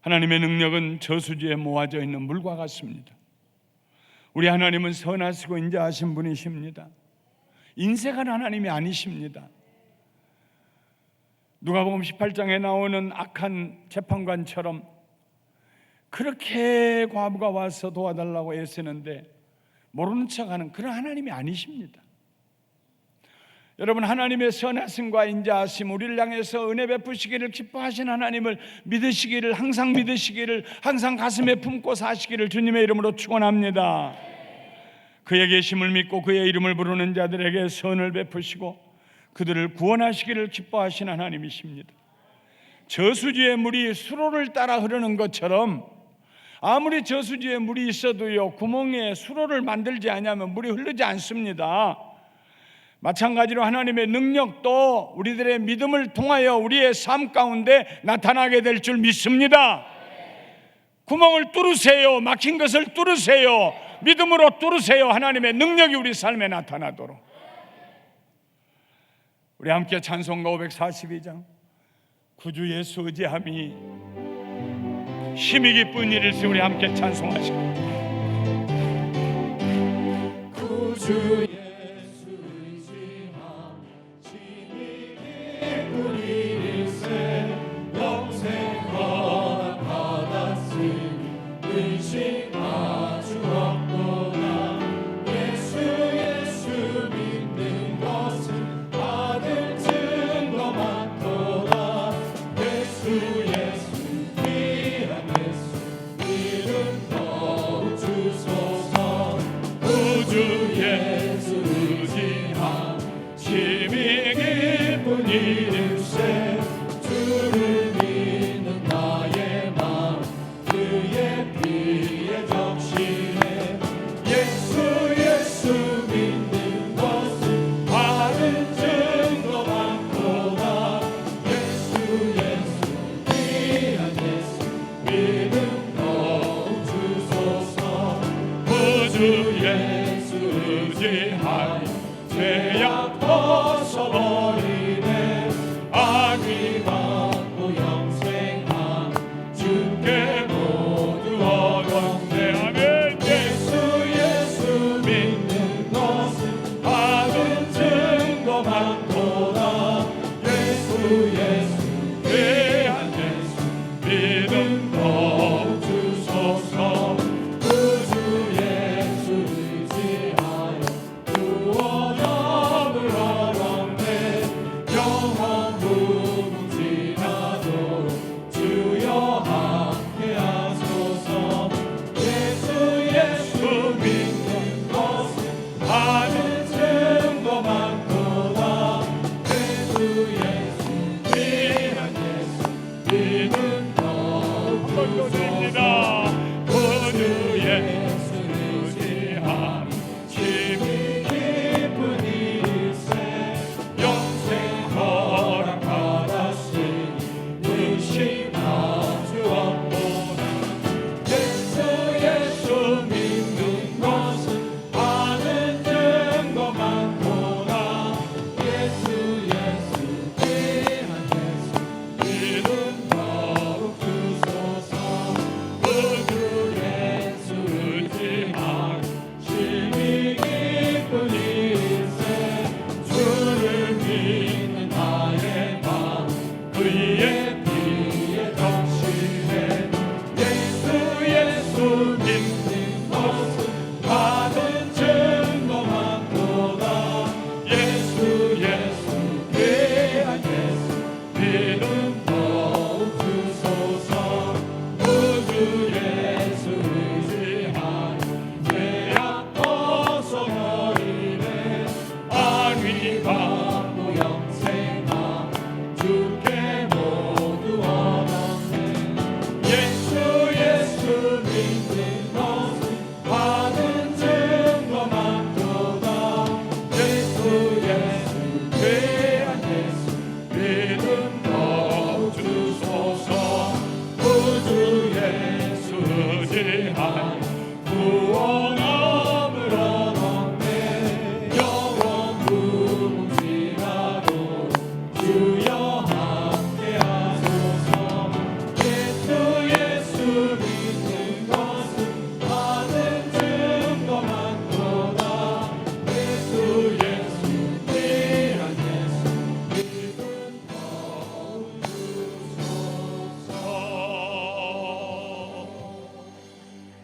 하나님의 능력은 저수지에 모아져 있는 물과 같습니다. 우리 하나님은 선하시고 인자하신 분이십니다. 인색한 하나님이 아니십니다. 누가복음 18장에 나오는 악한 재판관처럼 그렇게 과부가 와서 도와달라고 애쓰는데 모르는 척하는 그런 하나님이 아니십니다. 여러분, 하나님의 선하심과 인자하심, 우리를 향해서 은혜 베푸시기를 기뻐하신 하나님을 믿으시기를, 항상 믿으시기를, 항상 가슴에 품고 사시기를 주님의 이름으로 축원합니다. 그의 계심을 믿고 그의 이름을 부르는 자들에게 선을 베푸시고 그들을 구원하시기를 기뻐하신 하나님이십니다. 저수지의 물이 수로를 따라 흐르는 것처럼 아무리 저수지에 물이 있어도요, 구멍에 수로를 만들지 않으면 물이 흐르지 않습니다. 마찬가지로 하나님의 능력도 우리들의 믿음을 통하여 우리의 삶 가운데 나타나게 될 줄 믿습니다. 구멍을 뚫으세요. 막힌 것을 뚫으세요. 믿음으로 뚫으세요. 하나님의 능력이 우리 삶에 나타나도록. 우리 함께 찬송가 542장 구주 예수 의지함이 힘이 기쁜 일일세, 우리 함께 찬송하시고 구주 예수 의지함 힘이 기쁜 일일세 영생과 받았음 의심할 수 없도다. 예수 믿는 것은 받을 증거 많도다. 예수 귀한 예수 이름 더욱 주소서. 구주 예수 의지함 힘이 기쁜 일일세 주를 믿는 나의 맘 그의 피에 적시네. 예수 믿는 것은 받은 증거 많도다. 예수 귀한 예수 믿음 더욱 주소서. 구주 예수 의지하여 죄악 벗어버리네. 악이 받고 영생함 주께 모두 얻었네. 아멘. 예수 믿는 것은 받은 증거 많도다. 예수 귀한 예수 믿음 더욱 주소서. 구주 예수 의지하여 구원함을 얻었네.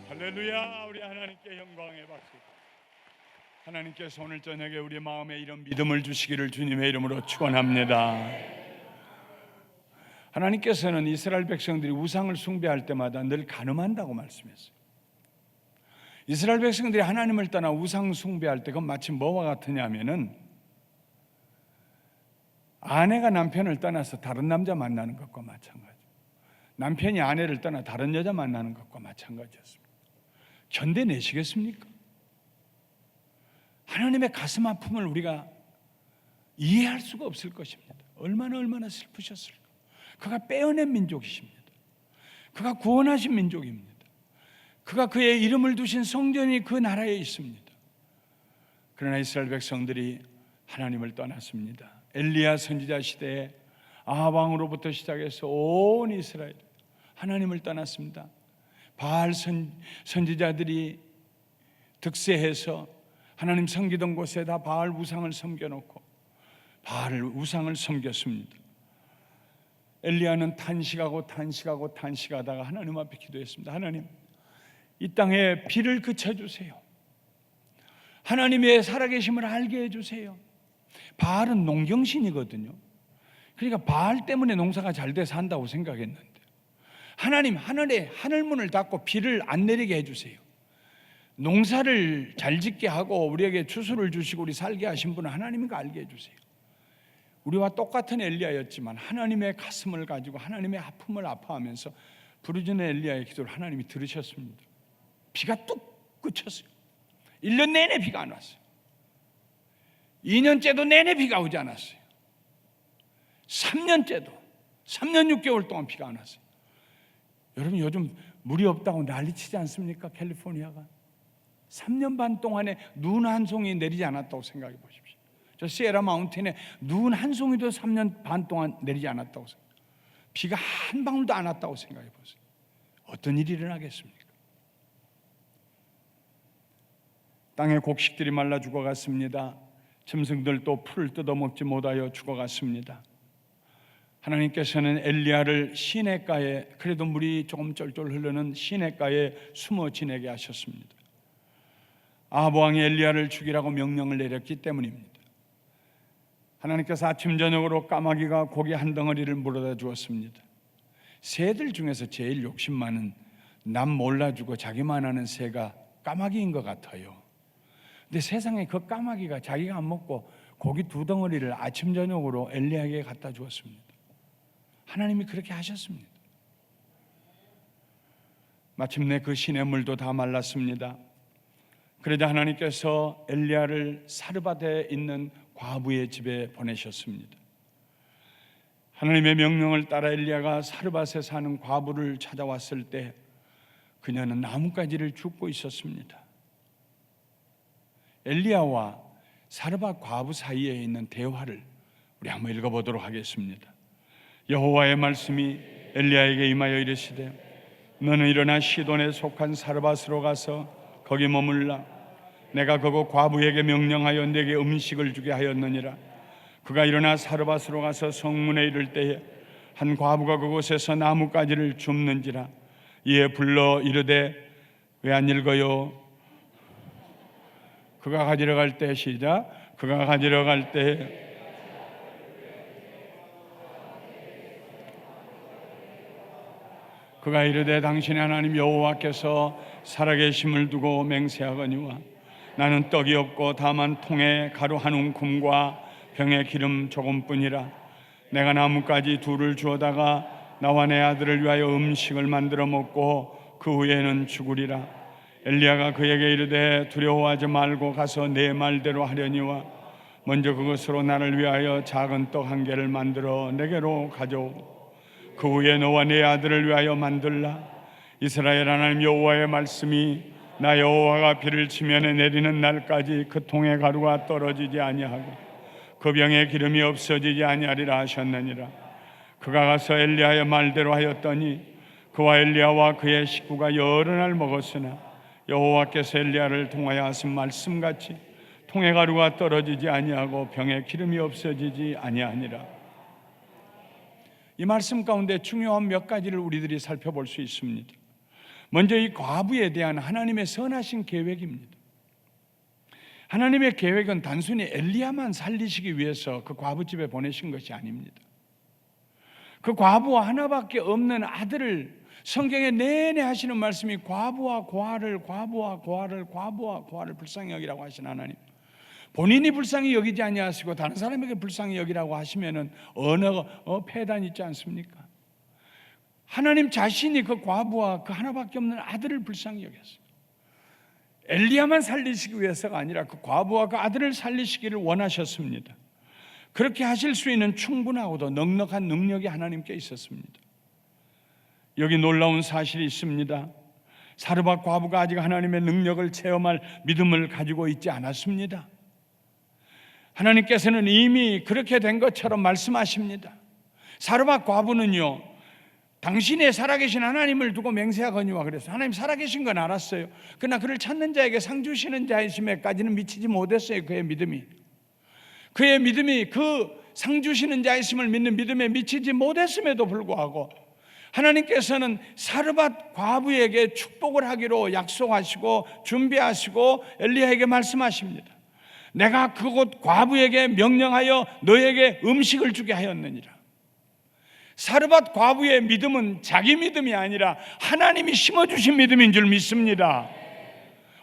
할렐루야. 우리 하나님께 영광의 박수. 하나님께서 오늘 저녁에 우리 마음에 이런 믿음을 주시기를 주님의 이름으로 축원합니다. 하나님께서는 이스라엘 백성들이 우상을 숭배할 때마다 늘 간음한다고 말씀했어요. 이스라엘 백성들이 하나님을 떠나 우상 숭배할 때 그건 마치 뭐와 같으냐면은 아내가 남편을 떠나서 다른 남자 만나는 것과 마찬가지. 남편이 아내를 떠나 다른 여자 만나는 것과 마찬가지였습니다. 견뎌내시겠습니까? 하나님의 가슴 아픔을 우리가 이해할 수가 없을 것입니다. 얼마나 슬프셨을까. 그가 빼어낸 민족이십니다. 그가 구원하신 민족입니다. 그가 그의 이름을 두신 성전이 그 나라에 있습니다. 그러나 이스라엘 백성들이 하나님을 떠났습니다. 엘리야 선지자 시대에 아합 왕으로부터 시작해서 온 이스라엘 하나님을 떠났습니다. 바알 선지자들이 득세해서 하나님 섬기던 곳에다 바알 우상을 섬겨놓고 바알 우상을 섬겼습니다. 엘리야는 탄식하다가 하나님 앞에 기도했습니다. 하나님, 이 땅에 비를 그쳐주세요. 하나님의 살아계심을 알게 해주세요. 바알은 농경신이거든요. 그러니까 바알 때문에 농사가 잘 돼서 한다고 생각했는데, 하나님, 하늘문을 닫고 비를 안 내리게 해주세요. 농사를 잘 짓게 하고 우리에게 추수를 주시고 우리 살게 하신 분은 하나님인가 알게 해주세요. 우리와 똑같은 엘리야였지만 하나님의 가슴을 가지고 하나님의 아픔을 아파하면서 부르짖는 엘리야의 기도를 하나님이 들으셨습니다. 비가 뚝 그쳤어요. 1년 내내 비가 안 왔어요. 2년째도 내내 비가 오지 않았어요. 3년 6개월 동안 비가 안 왔어요. 여러분, 요즘 물이 없다고 난리치지 않습니까? 캘리포니아가 3년 반 동안에 눈 한 송이 내리지 않았다고 생각해 보십시오. 저 시에라 마운틴에 눈 한 송이도 3년 반 동안 내리지 않았다고 생각해요. 비가 한 방울도 안 왔다고 생각해 보세요. 어떤 일이 일어나겠습니까? 땅의 곡식들이 말라 죽어갔습니다. 짐승들도 풀을 뜯어먹지 못하여 죽어갔습니다. 하나님께서는 엘리야를 시냇가에, 그래도 물이 조금 쫄쫄 흐르는 시냇가에 숨어 지내게 하셨습니다. 아합 왕이 엘리야를 죽이라고 명령을 내렸기 때문입니다. 하나님께서 아침 저녁으로 까마귀가 고기 한 덩어리를 물어다 주었습니다. 새들 중에서 제일 욕심 많은, 남 몰라주고 자기만 아는 새가 까마귀인 것 같아요. 근데 세상에 그 까마귀가 자기가 안 먹고 고기 2덩어리를 아침 저녁으로 엘리야에게 갖다 주었습니다. 하나님이 그렇게 하셨습니다. 마침내 그 시냇물도 다 말랐습니다. 그러자 하나님께서 엘리야를 사르밧에 있는 과부의 집에 보내셨습니다. 하나님의 명령을 따라 엘리야가 사르밧에 사는 과부를 찾아왔을 때 그녀는 나뭇가지를 줍고 있었습니다. 엘리야와 사르밧 과부 사이에 있는 대화를 우리 한번 읽어보도록 하겠습니다. 여호와의 말씀이 엘리야에게 임하여 이르시되, 너는 일어나 시돈에 속한 사르밧으로 가서 거기 머물라. 내가 그곳 과부에게 명령하여 내게 음식을 주게 하였느니라. 그가 일어나 사르밧으로 가서 성문에 이를 때에 한 과부가 그곳에서 나뭇가지를 줍는지라. 이에 불러 이르되, 왜 안 읽어요? 그가 가지러 갈 때, 시작. 그가 가지러 갈 때 그가 이르되 당신의 하나님 여호와께서 살아계심을 두고 맹세하거니와 나는 떡이 없고 다만 통에 가루 한 움큼과 병에 기름 조금뿐이라. 내가 나뭇가지 둘을 주어다가 나와 내 아들을 위하여 음식을 만들어 먹고 그 후에는 죽으리라. 엘리야가 그에게 이르되 두려워하지 말고 가서 내 말대로 하려니와 먼저 그것으로 나를 위하여 작은 떡 한 개를 만들어 내게로 가져오고 그 후에 너와 내 아들을 위하여 만들라. 이스라엘 하나님 여호와의 말씀이 나 여호와가 비를 치면에 내리는 날까지 그 통에 가루가 떨어지지 아니하고 그 병에 기름이 없어지지 아니하리라 하셨느니라. 그가 가서 엘리야의 말대로 하였더니 그와 엘리야와 그의 식구가 여러 날 먹었으나 여호와께서 엘리야를 통하여 하신 말씀같이 통에 가루가 떨어지지 아니하고 병에 기름이 없어지지 아니하니라. 이 말씀 가운데 중요한 몇 가지를 우리들이 살펴볼 수 있습니다. 먼저 이 과부에 대한 하나님의 선하신 계획입니다. 하나님의 계획은 단순히 엘리야만 살리시기 위해서 그 과부 집에 보내신 것이 아닙니다. 그 과부와 하나밖에 없는 아들을, 성경에 내내 하시는 말씀이 과부와 고아를 불쌍히 여기라고 하신 하나님, 본인이 불쌍히 여기지 아니하시고 다른 사람에게 불쌍히 여기라고 하시면은 언어가 폐단 있지 않습니까? 하나님 자신이 그 과부와 그 하나밖에 없는 아들을 불쌍히 여겼어요. 엘리야만 살리시기 위해서가 아니라 그 과부와 그 아들을 살리시기를 원하셨습니다. 그렇게 하실 수 있는 충분하고도 넉넉한 능력이 하나님께 있었습니다. 여기 놀라운 사실이 있습니다. 사르밧 과부가 아직 하나님의 능력을 체험할 믿음을 가지고 있지 않았습니다. 하나님께서는 이미 그렇게 된 것처럼 말씀하십니다. 사르밧 과부는요, 당신의 살아계신 하나님을 두고 맹세하거니와 그래서 하나님 살아계신 건 알았어요. 그러나 그를 찾는 자에게 상 주시는 자이심에까지는 미치지 못했어요. 그의 믿음이 그 상 주시는 자이심을 믿는 믿음에 미치지 못했음에도 불구하고 하나님께서는 사르밧 과부에게 축복을 하기로 약속하시고 준비하시고 엘리야에게 말씀하십니다. 내가 그곳 과부에게 명령하여 너에게 음식을 주게 하였느니라. 사르밧 과부의 믿음은 자기 믿음이 아니라 하나님이 심어주신 믿음인 줄 믿습니다.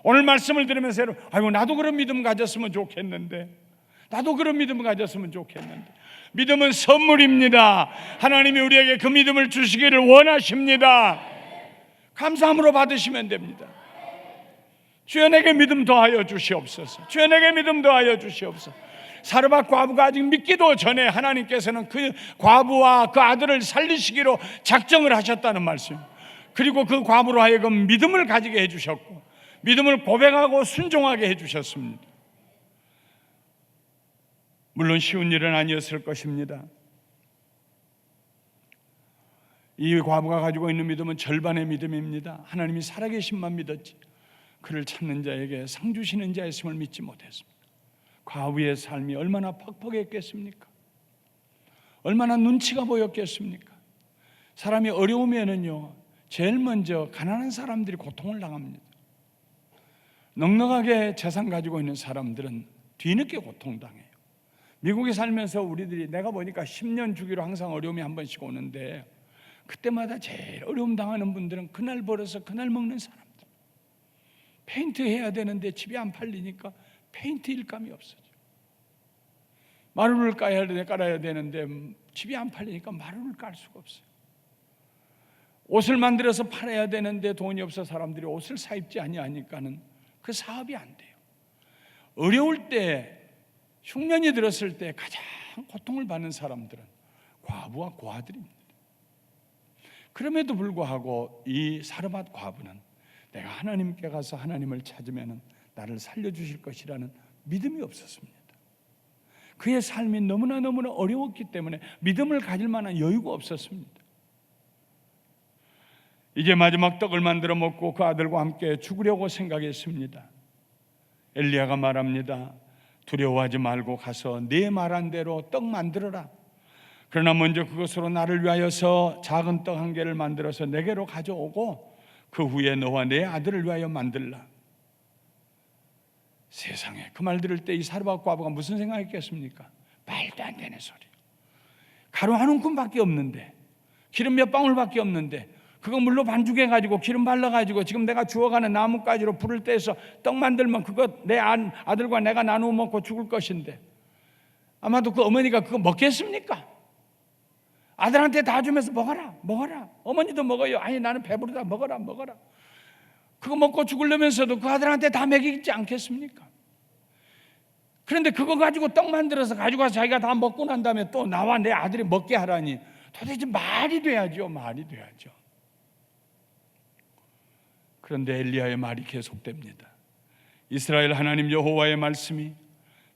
오늘 말씀을 들으면서 아이고 나도 그런 믿음 가졌으면 좋겠는데, 나도 그런 믿음 가졌으면 좋겠는데. 믿음은 선물입니다. 하나님이 우리에게 그 믿음을 주시기를 원하십니다. 감사함으로 받으시면 됩니다. 주여 내게 믿음 더하여 주시옵소서. 주여 내게 믿음 더하여 주시옵소서. 사르밧 과부가 아직 믿기도 전에 하나님께서는 그 과부와 그 아들을 살리시기로 작정을 하셨다는 말씀, 그리고 그 과부로 하여금 믿음을 가지게 해주셨고 믿음을 고백하고 순종하게 해주셨습니다. 물론 쉬운 일은 아니었을 것입니다. 이 과부가 가지고 있는 믿음은 절반의 믿음입니다. 하나님이 살아계신만 믿었지 그를 찾는 자에게 상 주시는 자의 있음을 믿지 못했습니다. 과부의 삶이 얼마나 퍽퍽했겠습니까? 얼마나 눈치가 보였겠습니까? 사람이 어려우면은요, 제일 먼저 가난한 사람들이 고통을 당합니다. 넉넉하게 재산 가지고 있는 사람들은 뒤늦게 고통당해요. 미국에 살면서 우리들이 내가 보니까 10년 주기로 항상 어려움이 한 번씩 오는데 그때마다 제일 어려움 당하는 분들은 그날 벌어서 그날 먹는 사람들. 페인트 해야 되는데 집이 안 팔리니까 페인트 일감이 없어져. 마루를 깔아야 되는데 집이 안 팔리니까 마루를 깔 수가 없어요. 옷을 만들어서 팔아야 되는데 돈이 없어 사람들이 옷을 사 입지 아니하니까는 그 사업이 안 돼요. 어려울 때, 흉년이 들었을 때 가장 고통을 받는 사람들은 과부와 고아들입니다. 그럼에도 불구하고 이 사르밧 과부는 내가 하나님께 가서 하나님을 찾으면 나를 살려주실 것이라는 믿음이 없었습니다. 그의 삶이 너무나 어려웠기 때문에 믿음을 가질 만한 여유가 없었습니다. 이제 마지막 떡을 만들어 먹고 그 아들과 함께 죽으려고 생각했습니다. 엘리야가 말합니다. 두려워하지 말고 가서 네 말한 대로 떡 만들어라. 그러나 먼저 그것으로 나를 위하여서 작은 떡 한 개를 만들어서 내게로 가져오고 그 후에 너와 내 아들을 위하여 만들라. 세상에, 그 말 들을 때 이 사르밧 과부가 무슨 생각했겠습니까? 말도 안 되는 소리. 가루 한 움큼밖에 없는데, 기름 몇 방울밖에 없는데 그거 물로 반죽해가지고 기름 발라가지고 지금 내가 주워가는 나뭇가지로 불을 떼서 떡 만들면 그거 내 아들과 내가 나누어 먹고 죽을 것인데 아마도 그 어머니가 그거 먹겠습니까? 아들한테 다 주면서 먹어라 먹어라. 어머니도 먹어요. 아니 나는 배부르다. 먹어라 먹어라. 그거 먹고 죽으려면서도 그 아들한테 다 먹이지 않겠습니까? 그런데 그거 가지고 떡 만들어서 가지고 자기가 다 먹고 난 다음에 또 나와 내 아들이 먹게 하라니 도대체 말이 돼야죠. 말이 돼야죠. 그런데 엘리야의 말이 계속됩니다. 이스라엘 하나님 여호와의 말씀이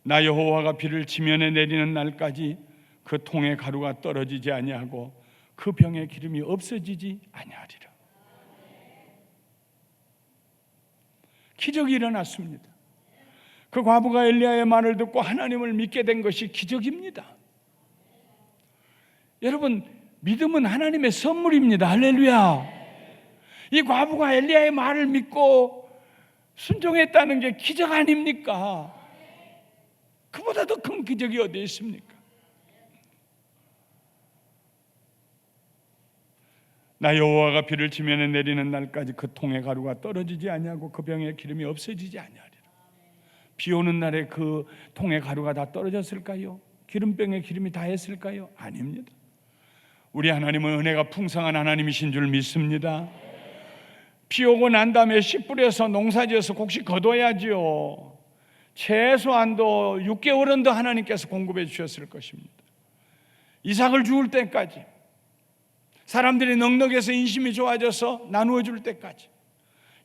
나 여호와가 비를 지면에 내리는 날까지 그 통의 가루가 떨어지지 아니하고 그 병의 기름이 없어지지 아니하리라. 기적이 일어났습니다. 그 과부가 엘리야의 말을 듣고 하나님을 믿게 된 것이 기적입니다. 여러분, 믿음은 하나님의 선물입니다. 할렐루야. 이 과부가 엘리야의 말을 믿고 순종했다는 게 기적 아닙니까? 그보다 더 큰 기적이 어디 있습니까? 나 여호와가 비를 지면에 내리는 날까지 그 통의 가루가 떨어지지 아니하고 그 병의 기름이 없어지지 아니하리라. 비 오는 날에 그 통의 가루가 다 떨어졌을까요? 기름병의 기름이 다 했을까요? 아닙니다. 우리 하나님은 은혜가 풍성한 하나님이신 줄 믿습니다. 비 오고 난 다음에 씨 뿌려서 농사지어서 곡식 거둬야지요. 최소한도 6개월은 더 하나님께서 공급해 주셨을 것입니다. 이삭을 주울 때까지, 사람들이 넉넉해서 인심이 좋아져서 나누어 줄 때까지,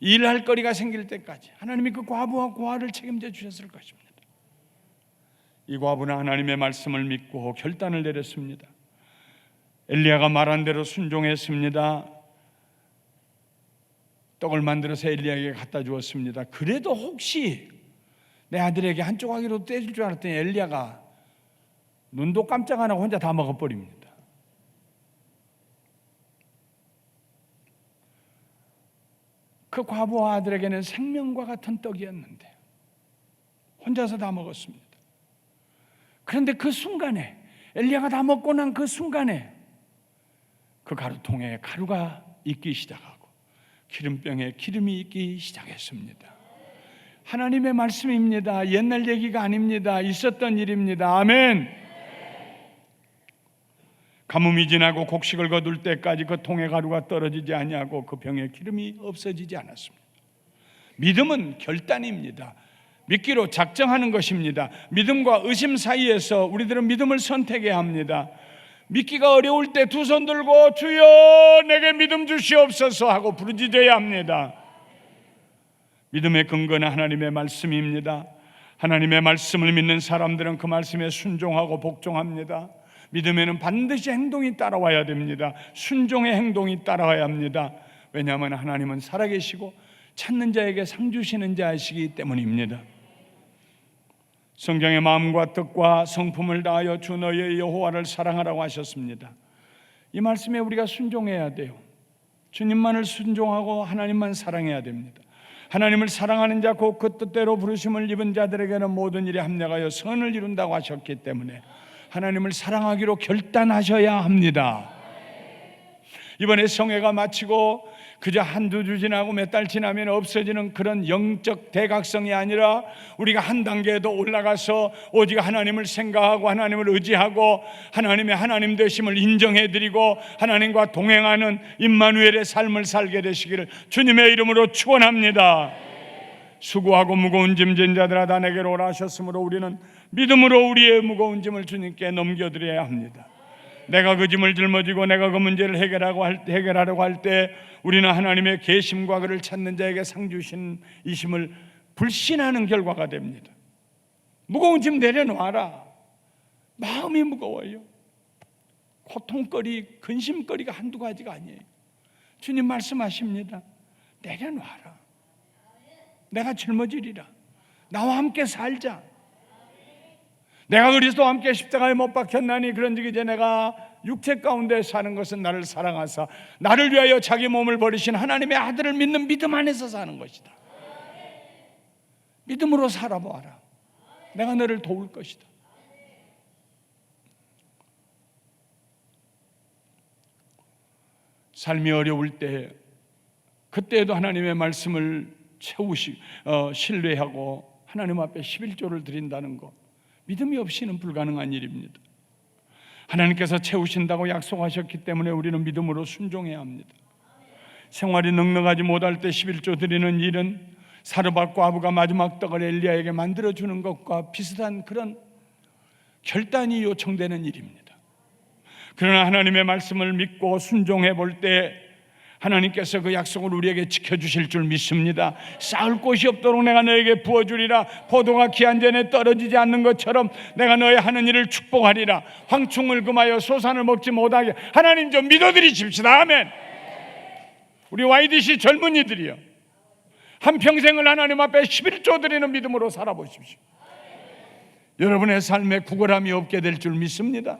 일할 거리가 생길 때까지 하나님이 그 과부와 고아를 책임져 주셨을 것입니다. 이 과부는 하나님의 말씀을 믿고 결단을 내렸습니다. 엘리야가 말한 대로 순종했습니다. 떡을 만들어서 엘리야에게 갖다 주었습니다. 그래도 혹시 내 아들에게 한 조각이라도 떼줄 줄 알았더니 엘리야가 눈도 깜짝 안 하고 혼자 다 먹어버립니다. 그 과부와 아들에게는 생명과 같은 떡이었는데 혼자서 다 먹었습니다. 그런데 그 순간에, 엘리야가 다 먹고 난 그 순간에 그 가루통에 가루가 있기 시작하고 기름병에 기름이 있기 시작했습니다. 하나님의 말씀입니다. 옛날 얘기가 아닙니다. 있었던 일입니다. 아멘. 가뭄이 지나고 곡식을 거둘 때까지 그 통의 가루가 떨어지지 아니하고 그 병에 기름이 없어지지 않았습니다. 믿음은 결단입니다. 믿기로 작정하는 것입니다. 믿음과 의심 사이에서 우리들은 믿음을 선택해야 합니다. 믿기가 어려울 때 두 손 들고 주여 내게 믿음 주시옵소서 하고 부르짖어야 합니다. 믿음의 근거는 하나님의 말씀입니다. 하나님의 말씀을 믿는 사람들은 그 말씀에 순종하고 복종합니다. 믿음에는 반드시 행동이 따라와야 됩니다. 순종의 행동이 따라와야 합니다. 왜냐하면 하나님은 살아계시고 찾는 자에게 상 주시는 자이시기 때문입니다. 성경의 마음과 뜻과 성품을 다하여 주 너희의 여호와를 사랑하라고 하셨습니다. 이 말씀에 우리가 순종해야 돼요. 주님만을 순종하고 하나님만 사랑해야 됩니다. 하나님을 사랑하는 자 곧 그 뜻대로 부르심을 입은 자들에게는 모든 일에 합력하여 선을 이룬다고 하셨기 때문에 하나님을 사랑하기로 결단하셔야 합니다. 이번에 성회가 마치고 그저 한두 주 지나고 몇 달 지나면 없어지는 그런 영적 대각성이 아니라 우리가 한 단계 더 올라가서 오직 하나님을 생각하고 하나님을 의지하고 하나님의 하나님 되심을 인정해드리고 하나님과 동행하는 임마누엘의 삶을 살게 되시기를 주님의 이름으로 축원합니다. 수고하고 무거운 짐 진 자들아 다 내게로 오라 하셨으므로 우리는 믿음으로 우리의 무거운 짐을 주님께 넘겨드려야 합니다. 내가 그 짐을 짊어지고 내가 그 문제를 해결하려고 할 때 우리는 하나님의 계심과 그를 찾는 자에게 상 주신 이심을 불신하는 결과가 됩니다. 무거운 짐 내려놔라. 마음이 무거워요. 고통거리, 근심거리가 한두 가지가 아니에요. 주님 말씀하십니다. 내려놔라. 내가 짊어지리라. 나와 함께 살자. 내가 그리스도와 함께 십자가에 못 박혔나니 그런즉 이제 내가 육체 가운데 사는 것은 나를 사랑하사 나를 위하여 자기 몸을 버리신 하나님의 아들을 믿는 믿음 안에서 사는 것이다. 믿음으로 살아보아라. 내가 너를 도울 것이다. 삶이 어려울 때 그때에도 하나님의 말씀을 신뢰하고 하나님 앞에 11조를 드린다는 것, 믿음이 없이는 불가능한 일입니다. 하나님께서 채우신다고 약속하셨기 때문에 우리는 믿음으로 순종해야 합니다. 생활이 넉넉하지 못할 때 11조 드리는 일은 사르밧과 아부가 마지막 떡을 엘리야에게 만들어주는 것과 비슷한 그런 결단이 요청되는 일입니다. 그러나 하나님의 말씀을 믿고 순종해 볼 때 하나님께서 그 약속을 우리에게 지켜주실 줄 믿습니다. 쌓을 곳이 없도록 내가 너에게 부어주리라. 포도가 기한 전에 떨어지지 않는 것처럼 내가 너의 하는 일을 축복하리라. 황충을 금하여 소산을 먹지 못하게. 하나님 좀 믿어드리십시다. 아멘. 우리 YDC 젊은이들이요, 한평생을 하나님 앞에 11조 드리는 믿음으로 살아보십시오. 여러분의 삶에 구걸함이 없게 될 줄 믿습니다.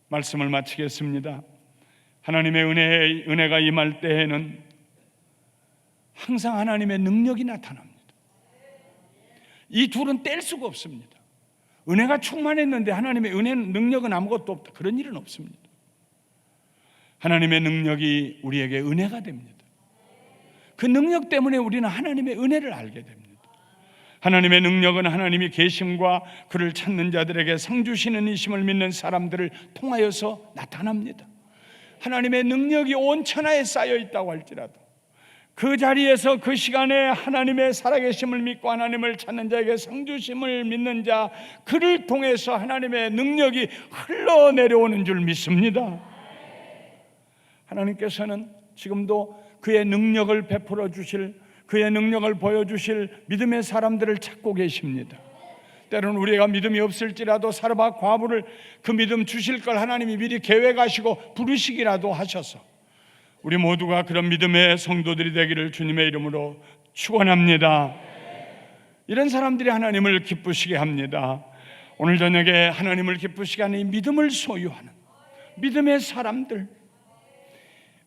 말씀을 마치겠습니다. 하나님의 은혜가 임할 때에는 항상 하나님의 능력이 나타납니다. 이 둘은 뗄 수가 없습니다. 은혜가 충만했는데 하나님의 능력은 아무것도 없다, 그런 일은 없습니다. 하나님의 능력이 우리에게 은혜가 됩니다. 그 능력 때문에 우리는 하나님의 은혜를 알게 됩니다. 하나님의 능력은 하나님이 계심과 그를 찾는 자들에게 상 주시는 이심을 믿는 사람들을 통하여서 나타납니다. 하나님의 능력이 온 천하에 쌓여 있다고 할지라도 그 자리에서 그 시간에 하나님의 살아계심을 믿고 하나님을 찾는 자에게 상 주심을 믿는 자, 그를 통해서 하나님의 능력이 흘러내려오는 줄 믿습니다. 하나님께서는 지금도 그의 능력을 베풀어 주실, 그의 능력을 보여주실 믿음의 사람들을 찾고 계십니다. 때로는 우리가 믿음이 없을지라도 사르밧 과부를 그 믿음 주실 걸 하나님이 미리 계획하시고 부르시기라도 하셔서 우리 모두가 그런 믿음의 성도들이 되기를 주님의 이름으로 축원합니다. 이런 사람들이 하나님을 기쁘시게 합니다. 오늘 저녁에 하나님을 기쁘시게 하는 이 믿음을 소유하는 믿음의 사람들,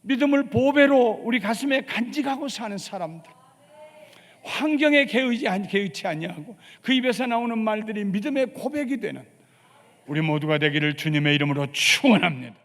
믿음을 보배로 우리 가슴에 간직하고 사는 사람들, 환경에 개의치 아니하고 그 입에서 나오는 말들이 믿음의 고백이 되는 우리 모두가 되기를 주님의 이름으로 축원합니다.